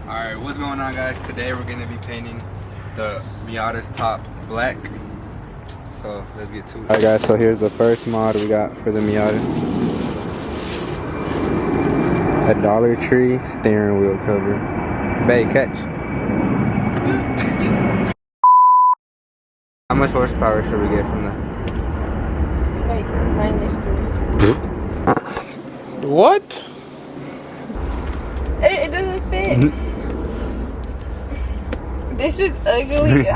Alright, what's going on, guys? Today we're going to be painting the Miata's top black. So let's get to it. Alright guys, so here's the first mod we got for the Miata. A Dollar Tree steering wheel cover. Babe, catch. How much horsepower should we get from that? Like -3. What? It doesn't fit. This is ugly.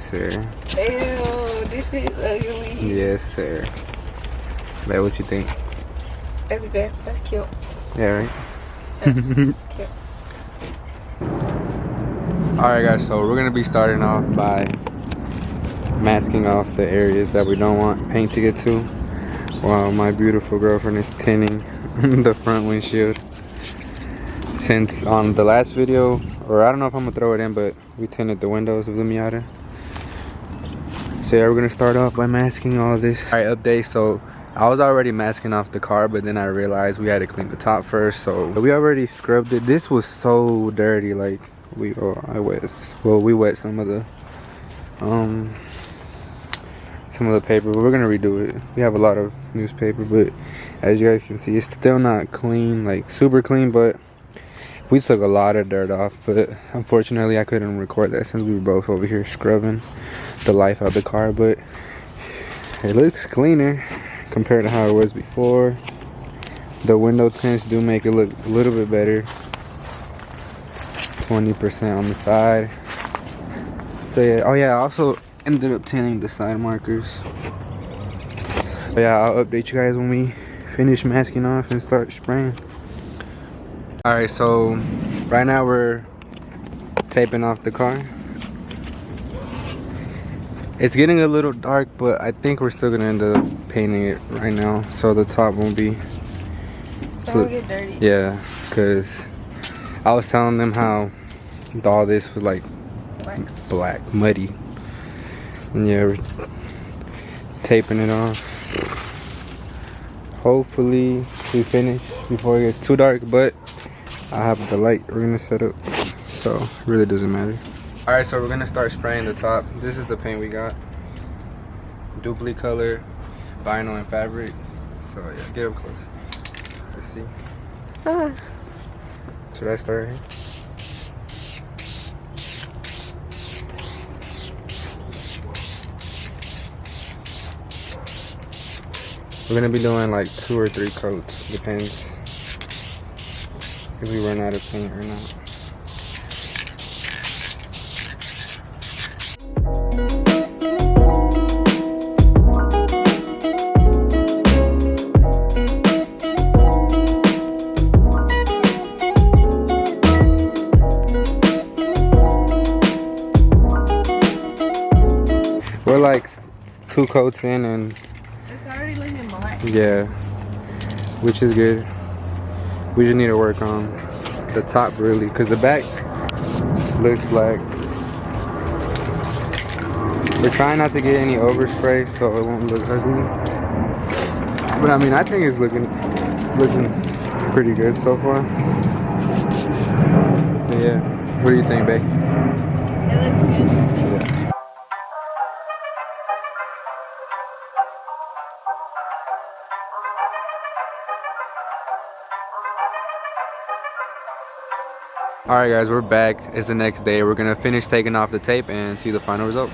Sir. Ew, this is ugly. Yes, sir. Babe, what you think? That's good. That's cute. Yeah, right? That's cute. Alright guys, so we're going to be starting off by masking off the areas that we don't want paint to get to, while my beautiful girlfriend is tinting the front windshield. Since on the last video, or I don't know if I'm going to throw it in, but we tinted the windows of the Miata. So yeah, we're going to start off by masking all of this. Alright, update. So I was already masking off the car, but then I realized we had to clean the top first. So we already scrubbed it. This was so dirty. Like we wet some of the paper, but we're gonna redo it. We have a lot of newspaper, but as you guys can see, it's still not clean, like super clean, but we took a lot of dirt off. But unfortunately I couldn't record that since we were both over here scrubbing the life out of the car, but it looks cleaner compared to how it was before. The window tints do make it look a little bit better. 20% on the side. So yeah, oh yeah, I also ended up tinting the side markers. But yeah, I'll update you guys when we finish masking off and start spraying. Alright, so right now we're taping off the car. It's getting a little dark, but I think we're still gonna end up painting it right now, so the top won't be So it won't get dirty. Yeah, because I was telling them how all this was like black, muddy. And yeah, we're taping it off. Hopefully we finish before it gets too dark, but I have the light we're gonna set up, so it really doesn't matter. Alright, so we're gonna start spraying the top. This is the paint we got. Duplicate color, vinyl and fabric. So yeah, get up close. Let's see. Should I start here? We're gonna be doing like 2 or 3 coats, depends if we run out of paint or not. We're like 2 coats in and It's already looking black. yeah, which is good. We just need to work on the top really, because the back looks black. We're trying not to get any overspray so it won't look ugly. But I mean, I think it's looking pretty good so far. But yeah, what do you think, babe? It looks good. Yeah. Alright guys, we're back. It's the next day. We're gonna finish taking off the tape and see the final result.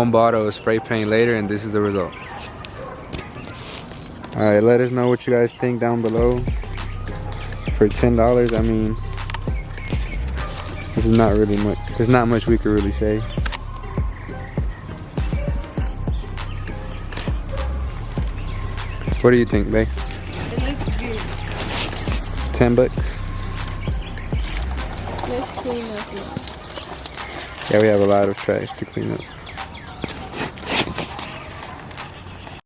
one bottle of spray paint later, and this is the result. Alright, let us know what you guys think down below. For $10, I mean, this is not really much. There's not much we could really say. What do you think, babe? It looks good. $10? Let's clean up now. Yeah, we have a lot of trash to clean up.